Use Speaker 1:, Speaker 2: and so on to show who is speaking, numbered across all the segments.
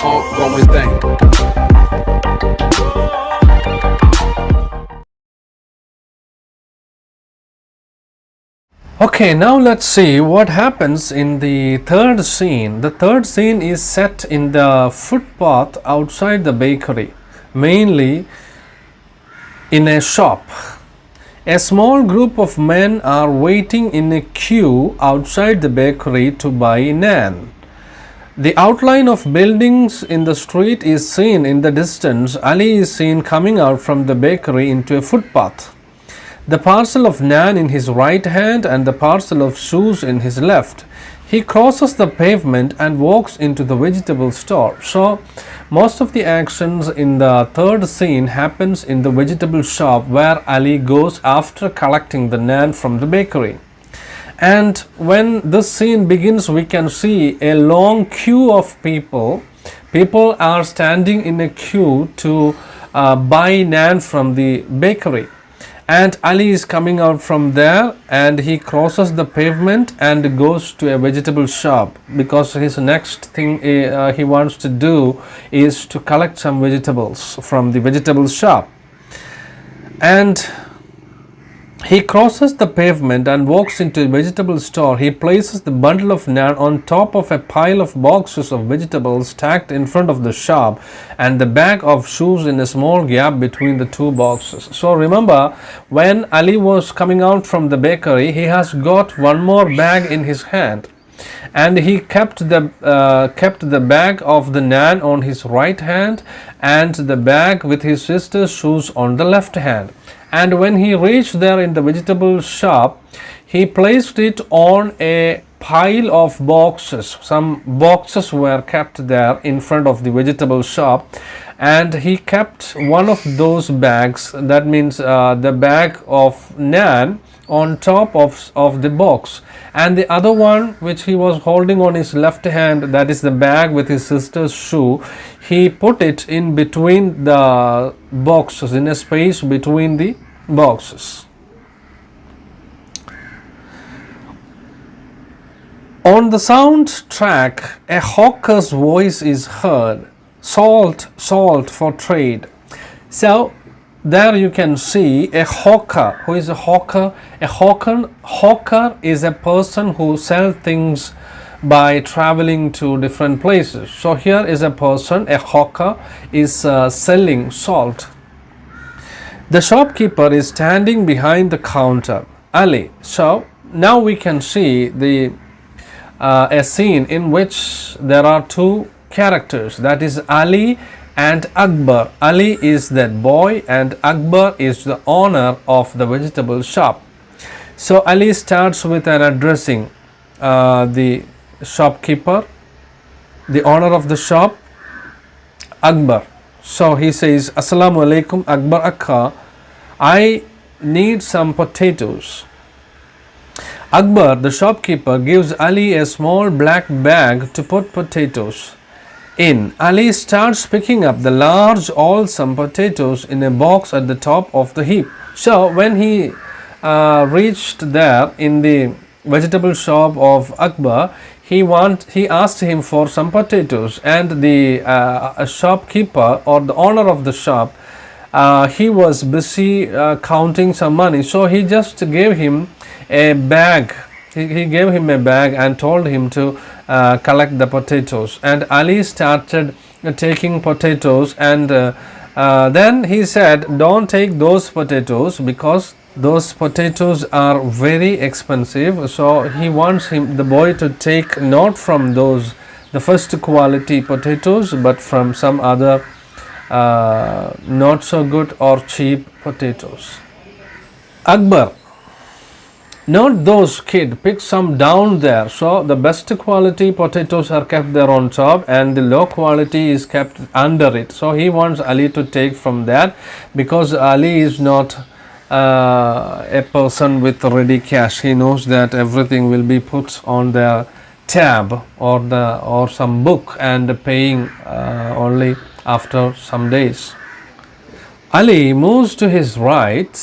Speaker 1: ongoing thing.
Speaker 2: Okay, now let's see what happens in the third scene. The third scene is set in the footpath outside the bakery, mainly in a shop. A small group of men are waiting in a queue outside the bakery to buy naan. The outline of buildings in the street is seen in the distance. Ali is seen coming out from the bakery into a footpath. The parcel of naan in his right hand and the parcel of shoes in his left. He crosses the pavement and walks into the vegetable store. So, most of the actions in the third scene happens in the vegetable shop where Ali goes after collecting the naan from the bakery. And when this scene begins, we can see a long queue of people. People are standing in a queue to buy naan from the bakery. And Ali is coming out from there and he crosses the pavement and goes to a vegetable shop because his next thing he wants to do is to collect some vegetables from the vegetable shop. And he crosses the pavement and walks into a vegetable store. He places the bundle of naan on top of a pile of boxes of vegetables stacked in front of the shop and the bag of shoes in a small gap between the two boxes. So remember, when Ali was coming out from the bakery, he has got one more bag in his hand. And he kept the bag of the naan on his right hand and the bag with his sister's shoes on the left hand. And when he reached there in the vegetable shop, he placed it on a pile of boxes. Some boxes were kept there in front of the vegetable shop, and he kept one of those bags, that means the bag of naan, on top of the box, and the other one which he was holding on his left hand, that is the bag with his sister's shoe, he put it in between the boxes, in a space between the boxes. On the sound track, a hawker's voice is heard. Salt, salt for trade. So there you can see a hawker. Who is a hawker? A hawker is a person who sells things by traveling to different places. So here is a person, a hawker is selling salt. The shopkeeper is standing behind the counter. Ali. So now we can see a scene in which there are two characters, that is Ali and Akbar. Ali is that boy and Akbar is the owner of the vegetable shop. So Ali starts with an addressing the shopkeeper, the owner of the shop, Akbar. So he says, Assalamu alaikum Akbar Akka, I need some potatoes. Akbar, the shopkeeper, gives Ali a small black bag to put potatoes in. Ali starts picking up the large awesome potatoes in a box at the top of the heap. So when he reached there in the vegetable shop of Akbar, he asked him for some potatoes, and the shopkeeper or the owner of the shop, he was busy counting some money, so he just gave him a bag. He gave him a bag and told him to collect the potatoes, and Ali started taking potatoes, and then he said, don't take those potatoes because those potatoes are very expensive. So he wants the boy to take not from the first quality potatoes, but from some other not so good or cheap potatoes. Akbar, not those, kid, pick some down there. So the best quality potatoes are kept there on top and the low quality is kept under it. So he wants Ali to take from that because Ali is not a person with ready cash. He knows that everything will be put on their tab or some book and paying only after some days. Ali moves to his right,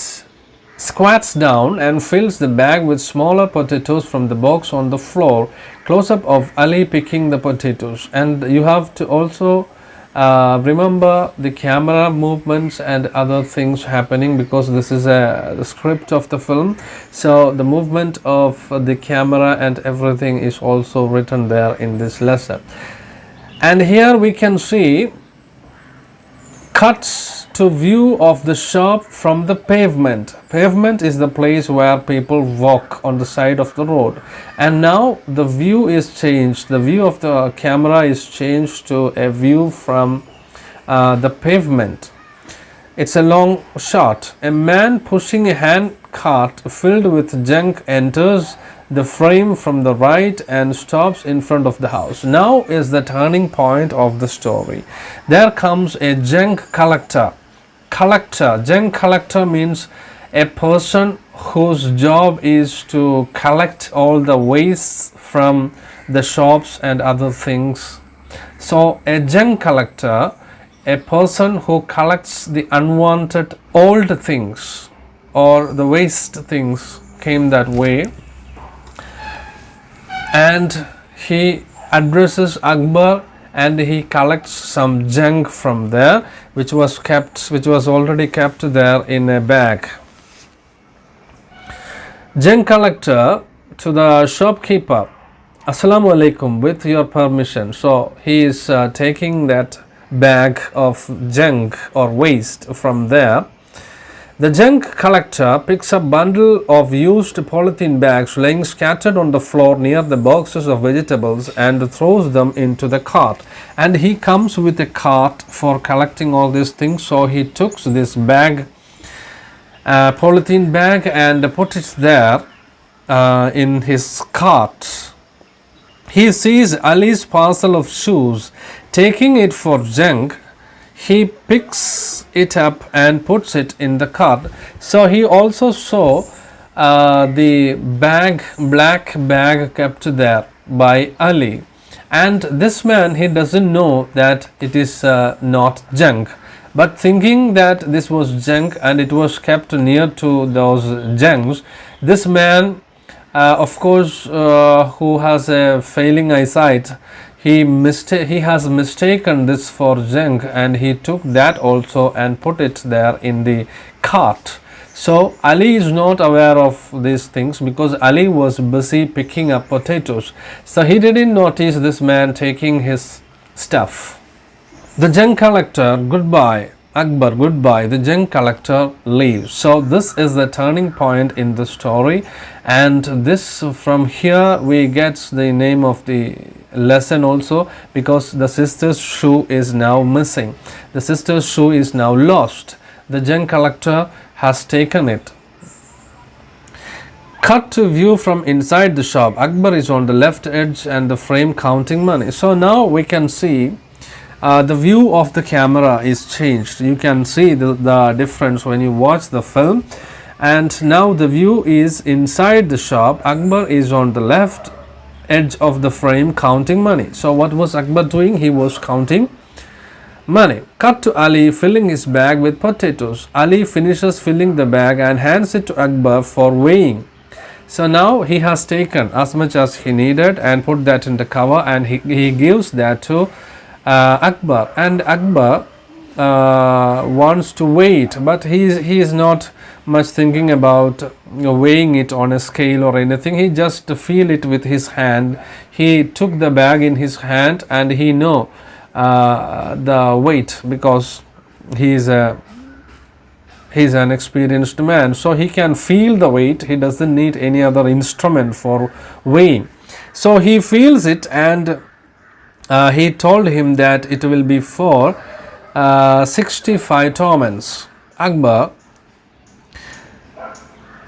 Speaker 2: squats down and fills the bag with smaller potatoes from the box on the floor, close-up of Ali picking the potatoes, and you have to also remember the camera movements and other things happening, because this is the script of the film, so the movement of the camera and everything is also written there in this lesson. And here we can see cuts to view of the shop from the pavement. Pavement is the place where people walk on the side of the road, and now the view is changed. The view of the camera is changed to a view from the pavement. It's a long shot. A man pushing a hand cart filled with junk enters the frame from the right and stops in front of the house. Now is the turning point of the story. There comes a junk collector. Junk collector means a person whose job is to collect all the waste from the shops and other things. So a junk collector, a person who collects the unwanted old things or the waste things, came that way, and he addresses Akbar and he collects some junk from there, which was already kept there in a bag. Junk collector to the shopkeeper, Assalamu alaikum, with your permission. So he is taking that bag of junk or waste from there. The junk collector picks a bundle of used polythene bags lying scattered on the floor near the boxes of vegetables and throws them into the cart. And he comes with a cart for collecting all these things. So he took this bag, polythene bag, and put it there in his cart. He sees Ali's parcel of shoes. Taking it for junk, he picks it up and puts it in the cart. So he also saw the bag, black bag kept there by Ali, and this man, he doesn't know that it is not junk, but thinking that this was junk and it was kept near to those junks, this man, of course, who has a failing eyesight, he has mistaken this for junk, and he took that also and put it there in the cart. So Ali is not aware of these things because Ali was busy picking up potatoes. So he didn't notice this man taking his stuff. The junk collector, goodbye. Akbar, goodbye. The junk collector leaves. So this is the turning point in the story, and this, from here we get the name of the lesson also, because the sister's shoe is now missing. The sister's shoe is now lost. The junk collector has taken it. Cut to view from inside the shop. Akbar is on the left edge and the frame counting money. So now we can see the view of the camera is changed. You can see the difference when you watch the film. And now the view is inside the shop. Akbar is on the left edge of the frame counting money. So what was Akbar doing? He was counting money. Cut to Ali filling his bag with potatoes. Ali finishes filling the bag and hands it to Akbar for weighing. So now he has taken as much as he needed and put that in the cover, and he gives that to Akbar, and Akbar wants to weigh it, but he is not much thinking about weighing it on a scale or anything. He just feel it with his hand. He took the bag in his hand and he know the weight, because he is an experienced man, so he can feel the weight. He doesn't need any other instrument for weighing. So he feels it, and he told him that it will be for 65 torments. Akbar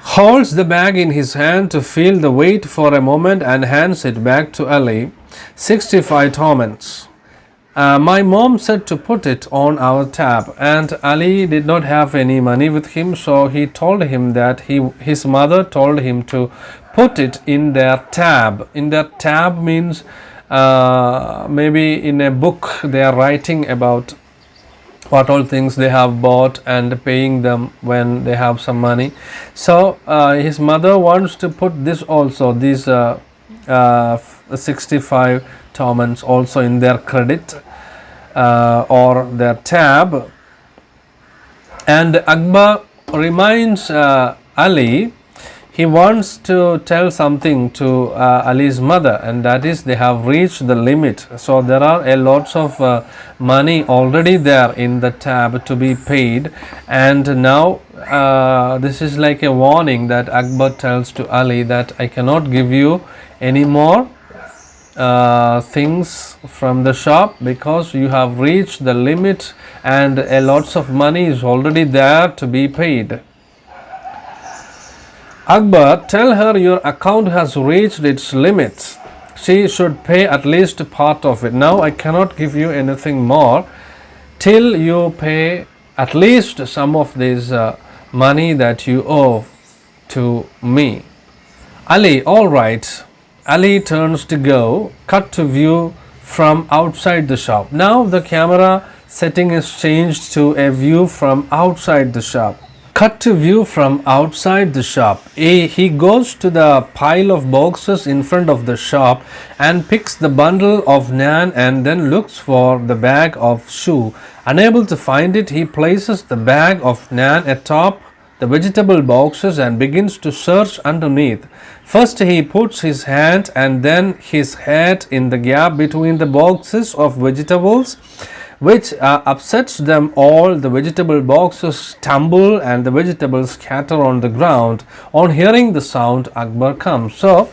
Speaker 2: holds the bag in his hand to feel the weight for a moment and hands it back to Ali. 65 torments. My mom said to put it on our tab, and Ali did not have any money with him, so he told him that his mother told him to put it in their tab. In their tab means maybe in a book they are writing about what all things they have bought and paying them when they have some money. So his mother wants to put this also, these 65 tomans also in their credit or their tab. And Akbar reminds Ali he wants to tell something to Ali's mother, and that is they have reached the limit. So there are a lots of money already there in the tab to be paid, and now this is like a warning that Akbar tells to Ali that I cannot give you any more things from the shop because you have reached the limit and a lots of money is already there to be paid. Akbar, tell her your account has reached its limit. She should pay at least part of it. Now I cannot give you anything more till you pay at least some of this money that you owe to me. Ali, all right. Ali turns to go. Cut to view from outside the shop. Now the camera setting is changed to a view from outside the shop. Cut to view from outside the shop. He goes to the pile of boxes in front of the shop and picks the bundle of naan and then looks for the bag of shoe. Unable to find it, he places the bag of naan atop the vegetable boxes and begins to search underneath. First he puts his hand and then his head in the gap between the boxes of vegetables, which upsets them all. The vegetable boxes tumble and the vegetables scatter on the ground. On hearing the sound, Akbar comes. So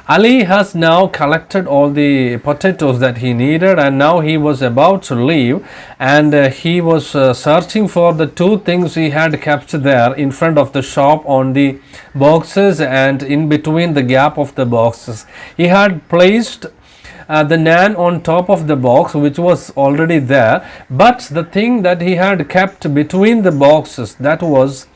Speaker 2: Ali has now collected all the potatoes that he needed, and now he was about to leave, and he was searching for the two things he had kept there in front of the shop on the boxes and in between the gap of the boxes. He had placed the naan on top of the box which was already there, but the thing that he had kept between the boxes, that was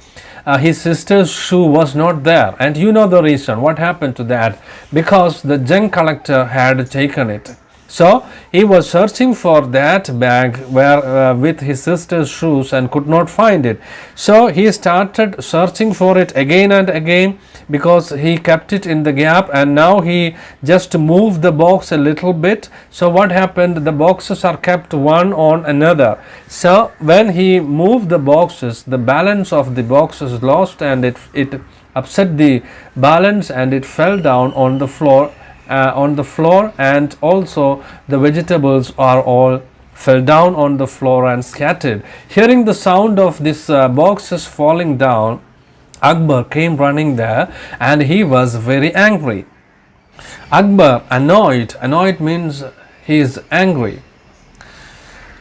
Speaker 2: his sister's shoe, was not there. And you know the reason what happened to that, because the junk collector had taken it. So he was searching for that bag where with his sister's shoes and could not find it. So he started searching for it again and again because he kept it in the gap, and now he just moved the box a little bit. So what happened, the boxes are kept one on another. So when he moved the boxes, the balance of the boxes lost and it upset the balance and it fell down on the floor. And also the vegetables are all fell down on the floor and scattered. Hearing the sound of this boxes falling down, Akbar came running there and he was very angry. Akbar, annoyed means he is angry.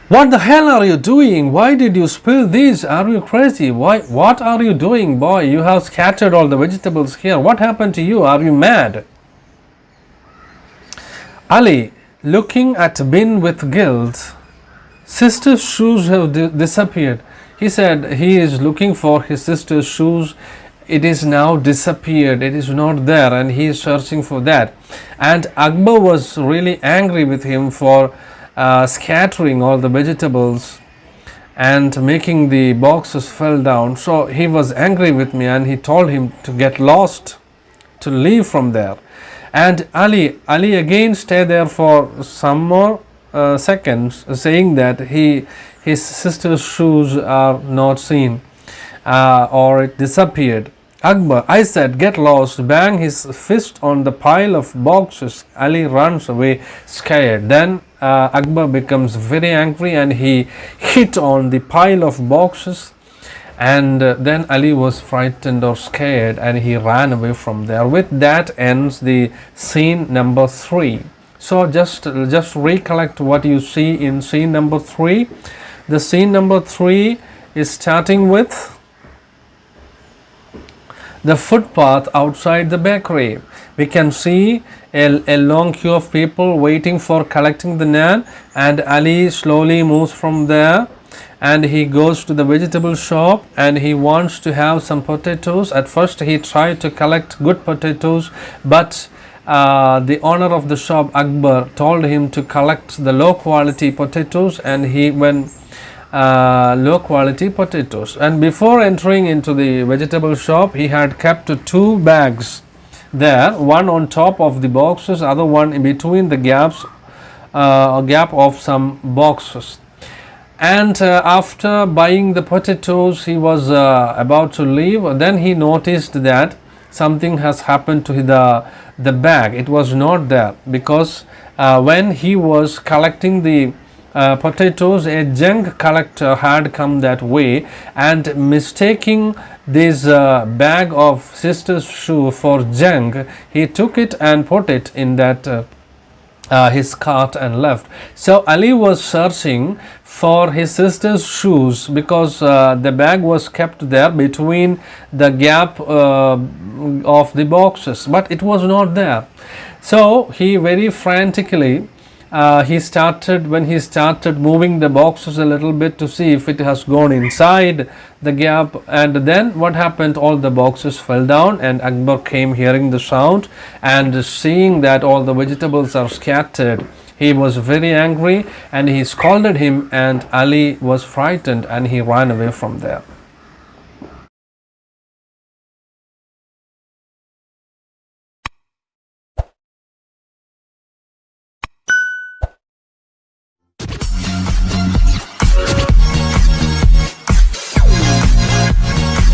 Speaker 2: What the hell are you doing? Why did you spill these? Are you crazy? What are you doing, boy? You have scattered all the vegetables here. What happened to you? Are you mad? Ali, looking at bin with guilt, sister's shoes have disappeared. He said he is looking for his sister's shoes. It is now disappeared. It is not there, and he is searching for that. And Akbar was really angry with him for scattering all the vegetables and making the boxes fall down. So he was angry with me and he told him to get lost, to leave from there. And Ali again stayed there for some more seconds, saying that his sister's shoes are not seen or it disappeared. Akbar, I said, get lost, bang his fist on the pile of boxes. Ali runs away scared. Then Akbar becomes very angry and he hit on the pile of boxes. And then Ali was frightened or scared and he ran away from there. With that ends the scene number 3. So just recollect what you see in scene number 3. The scene number 3 is starting with the footpath outside the bakery. We can see a long queue of people waiting for collecting the naan, and Ali slowly moves from there. And he goes to the vegetable shop and he wants to have some potatoes. At first he tried to collect good potatoes, but the owner of the shop, Akbar, told him to collect the low quality potatoes, and he went low quality potatoes. And before entering into the vegetable shop, he had kept 2 bags there, one on top of the boxes, other one in between the gaps, a gap of some boxes. And after buying the potatoes, he was about to leave. Then he noticed that something has happened to the bag. It was not there, because when he was collecting the potatoes, a junk collector had come that way, and mistaking this bag of sister's shoe for junk, he took it and put it in that his cart and left. So Ali was searching for his sister's shoes, because the bag was kept there between the gap of the boxes, but it was not there. So he very frantically when he started moving the boxes a little bit to see if it has gone inside the gap, and then what happened, all the boxes fell down, and Akbar came hearing the sound and seeing that all the vegetables are scattered. He was very angry and he scolded him, and Ali was frightened and he ran away from there.